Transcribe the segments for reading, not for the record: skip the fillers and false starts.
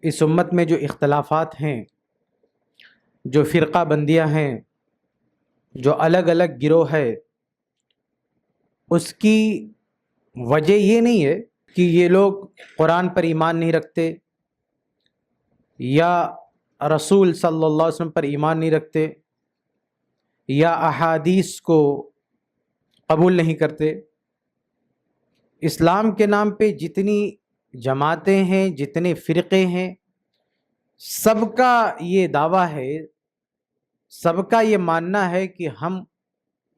اس امت میں جو اختلافات ہیں، جو فرقہ بندیاں ہیں، جو الگ الگ گروہ ہے، اس کی وجہ یہ نہیں ہے کہ یہ لوگ قرآن پر ایمان نہیں رکھتے یا رسول صلی اللہ علیہ وسلم پر ایمان نہیں رکھتے یا احادیث کو قبول نہیں کرتے۔ اسلام کے نام پہ جتنی جماعتیں ہیں، جتنے فرقے ہیں، سب کا یہ دعویٰ ہے، سب کا یہ ماننا ہے کہ ہم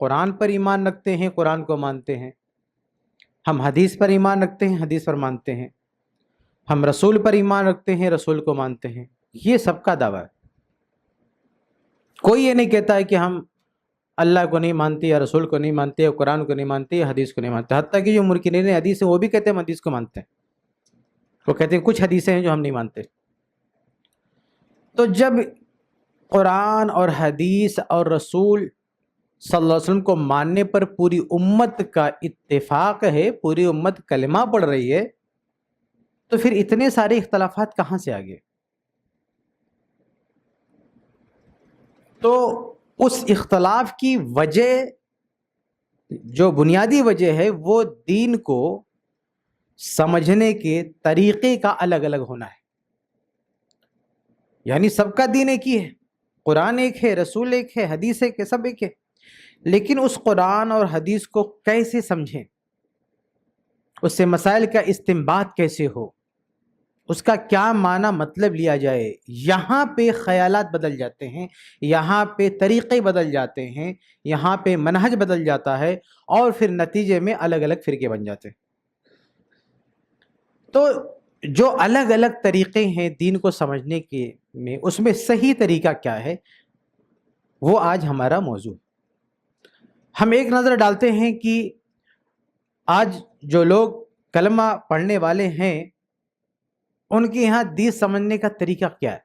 قرآن پر ایمان رکھتے ہیں، قرآن کو مانتے ہیں، ہم حدیث پر ایمان رکھتے ہیں، حدیث پر مانتے ہیں، ہم رسول پر ایمان رکھتے ہیں، رسول کو مانتے ہیں۔ یہ سب کا دعویٰ ہے۔ کوئی یہ نہیں کہتا ہے کہ ہم اللہ کو نہیں مانتے یا رسول کو نہیں مانتے یا قرآن کو نہیں مانتے یا حدیث کو نہیں مانتے۔ حتیٰ کہ جو منکرین حدیث ہیں وہ بھی کہتے ہیں ہم حدیث کو مانتے ہیں، وہ کہتے ہیں کچھ حدیثیں ہیں جو ہم نہیں مانتے۔ تو جب قرآن اور حدیث اور رسول صلی اللہ علیہ وسلم کو ماننے پر پوری امت کا اتفاق ہے، پوری امت کلمہ پڑھ رہی ہے، تو پھر اتنے سارے اختلافات کہاں سے آگے؟ تو اس اختلاف کی وجہ، جو بنیادی وجہ ہے، وہ دین کو سمجھنے کے طریقے کا الگ الگ ہونا ہے۔ یعنی سب کا دین ایک ہی ہے، قرآن ایک ہے، رسول ایک ہے، حدیث ایک ہے، سب ایک ہے، لیکن اس قرآن اور حدیث کو کیسے سمجھیں، اس سے مسائل کا استنباط کیسے ہو، اس کا کیا معنی مطلب لیا جائے، یہاں پہ خیالات بدل جاتے ہیں، یہاں پہ طریقے بدل جاتے ہیں، یہاں پہ منہج بدل جاتا ہے، اور پھر نتیجے میں الگ الگ فرقے بن جاتے ہیں۔ تو جو الگ الگ طریقے ہیں دین کو سمجھنے کے میں، اس میں صحیح طریقہ کیا ہے، وہ آج ہمارا موضوع ہے۔ ہم ایک نظر ڈالتے ہیں کہ آج جو لوگ کلمہ پڑھنے والے ہیں ان کے یہاں دین سمجھنے کا طریقہ کیا ہے۔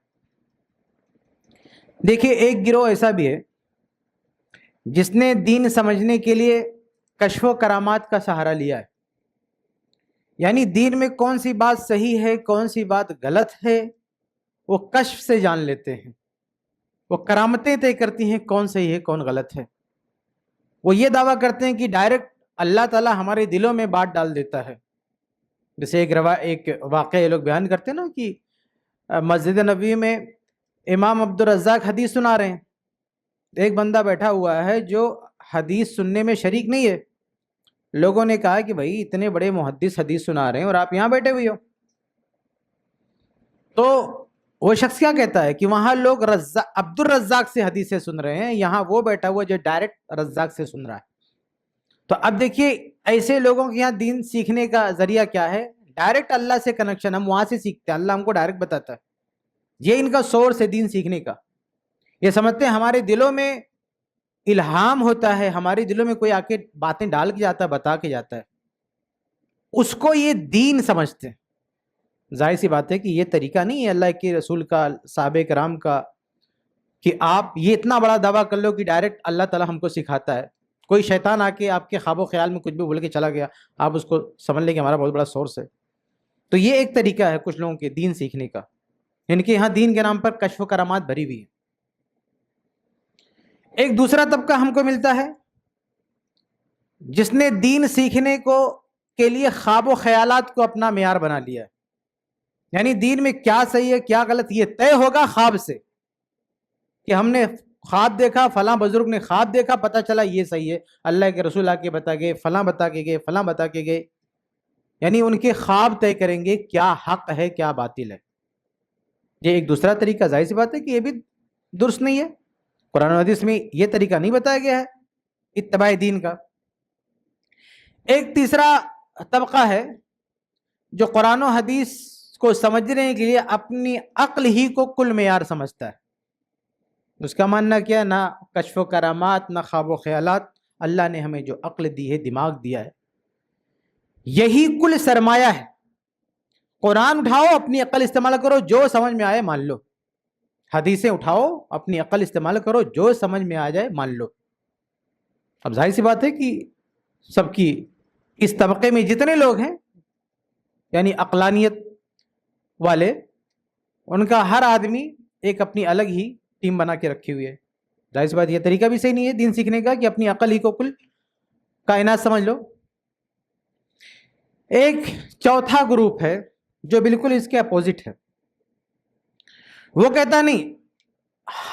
دیکھیے، ایک گروہ ایسا بھی ہے جس نے دین سمجھنے کے لیے کشف و کرامات کا سہارا لیا ہے، یعنی دین میں کون سی بات صحیح ہے، کون سی بات غلط ہے، وہ کشف سے جان لیتے ہیں، وہ کرامتیں طے کرتی ہیں کون صحیح ہے کون غلط ہے۔ وہ یہ دعویٰ کرتے ہیں کہ ڈائریکٹ اللہ تعالیٰ ہمارے دلوں میں بات ڈال دیتا ہے۔ جیسے ایک واقعہ یہ لوگ بیان کرتے ہیں نا کہ مسجد نبوی میں امام عبد الرزاق حدیث سنا رہے ہیں، ایک بندہ بیٹھا ہوا ہے جو حدیث سننے میں شریک نہیں ہے۔ لوگوں نے کہا کہ بھائی اتنے بڑے محدث حدیث سنا رہے ہیں اور آپ یہاں بیٹھے ہوئے ہو۔ تو وہ شخص کیا کہتا ہے کہ وہاں لوگ عبد الرزاق سے حدیثیں سن رہے ہیں، یہاں وہ بیٹھا ہوا جو ڈائریکٹ رزاق سے سن رہا ہے۔ تو اب دیکھیے، ایسے لوگوں کے یہاں دین سیکھنے کا ذریعہ کیا ہے؟ ڈائریکٹ اللہ سے کنیکشن، ہم وہاں سے سیکھتے ہیں، اللہ ہم کو ڈائریکٹ بتاتا ہے، یہ ان کا سورس ہے دین سیکھنے کا۔ یہ سمجھتے ہیں ہمارے دلوں میں الہام ہوتا ہے، ہمارے دلوں میں کوئی آ کے باتیں ڈال کے جاتا ہے، بتا کے جاتا ہے، اس کو یہ دین سمجھتے ہیں۔ ظاہر سی بات ہے کہ یہ طریقہ نہیں ہے اللہ کے رسول کا، صحابہ کرام کا، کہ آپ یہ اتنا بڑا دعویٰ کر لو کہ ڈائریکٹ اللہ تعالیٰ ہم کو سکھاتا ہے۔ کوئی شیطان آ کے آپ کے خواب و خیال میں کچھ بھی بول کے چلا گیا، آپ اس کو سمجھ لیں کہ ہمارا بہت بڑا سورس ہے۔ تو یہ ایک طریقہ ہے کچھ لوگوں کے دین سیکھنے کا، ان کے یہاں دین کے نام پر کشف و کرامات بھری ہوئی ہے۔ ایک دوسرا طبقہ ہم کو ملتا ہے جس نے دین سیکھنے کے لیے خواب و خیالات کو اپنا معیار بنا لیا ہے، یعنی دین میں کیا صحیح ہے کیا غلط یہ طے ہوگا خواب سے، کہ ہم نے خواب دیکھا، فلاں بزرگ نے خواب دیکھا، پتہ چلا یہ صحیح ہے، اللہ کے رسول آ کے بتا گئے، فلاں بتا کے گئے، فلاں بتا کے گئے، یعنی ان کے خواب طے کریں گے کیا حق ہے کیا باطل ہے۔ یہ ایک دوسرا طریقہ، ظاہر سی بات ہے کہ یہ بھی درست نہیں ہے، قرآن و حدیث میں یہ طریقہ نہیں بتایا گیا ہے اتباع دین کا۔ ایک تیسرا طبقہ ہے جو قرآن و حدیث کو سمجھنے کے لیے اپنی عقل ہی کو کل معیار سمجھتا ہے۔ اس کا ماننا کیا؟ نہ کشف و کرامات، نہ خواب و خیالات، اللہ نے ہمیں جو عقل دی ہے، دماغ دیا ہے، یہی کل سرمایہ ہے۔ قرآن اٹھاؤ، اپنی عقل استعمال کرو، جو سمجھ میں آئے مان لو، حدیثیں اٹھاؤ، اپنی عقل استعمال کرو، جو سمجھ میں آ جائے مان لو۔ اب ظاہر سی بات ہے کہ سب کی اس طبقے میں جتنے لوگ ہیں، یعنی عقلانیت والے، ان کا ہر آدمی ایک اپنی الگ ہی ٹیم بنا کے رکھی ہوئی ہے. ظاہر سی بات یہ طریقہ بھی صحیح نہیں ہے دین سیکھنے کا کہ اپنی عقل ہی کو کل کائنات سمجھ لو. ایک چوتھا گروپ ہے جو بالکل اس کے اپوزٹ ہے. وہ کہتا نہیں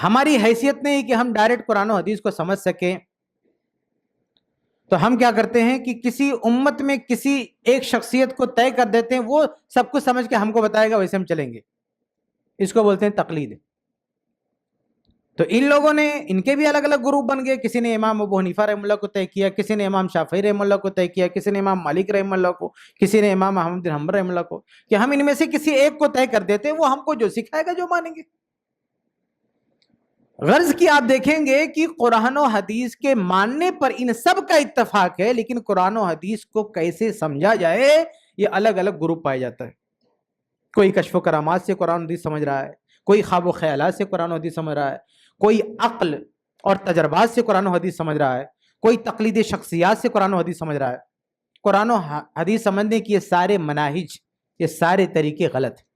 ہماری حیثیت نہیں کہ ہم ڈائریکٹ قرآن و حدیث کو سمجھ سکیں، تو ہم کیا کرتے ہیں کہ کسی امت میں کسی ایک شخصیت کو طے کر دیتے ہیں، وہ سب کچھ سمجھ کے ہم کو بتائے گا، ویسے ہم چلیں گے. اس کو بولتے ہیں تقلید. تو ان لوگوں نے ان کے بھی الگ الگ گروپ بن گئے. کسی نے امام ابو حنیفہ رحمہ اللہ کو طے کیا، کسی نے امام شافعی رحمہ اللہ کو طے کیا، کسی نے امام مالک رحمہ اللہ کو، کسی نے امام احمد بن حنبل رحمہ اللہ کو، کہ ہم ان میں سے کسی ایک کو طے کر دیتے ہیں، وہ ہم کو جو سکھائے گا جو مانیں گے. غرض کی آپ دیکھیں گے کہ قرآن و حدیث کے ماننے پر ان سب کا اتفاق ہے، لیکن قرآن و حدیث کو کیسے سمجھا جائے یہ الگ الگ گروپ پایا جاتا ہے. کوئی کشف و کرامات سے قرآن و حدیث سمجھ رہا ہے، کوئی خواب و خیالات سے قرآن و حدیث سمجھ رہا ہے، کوئی عقل اور تجربات سے قرآن و حدیث سمجھ رہا ہے، کوئی تقلید شخصیات سے قرآن و حدیث سمجھ رہا ہے. قرآن و حدیث سمجھنے کی یہ سارے مناہج، یہ سارے طریقے غلط ہیں.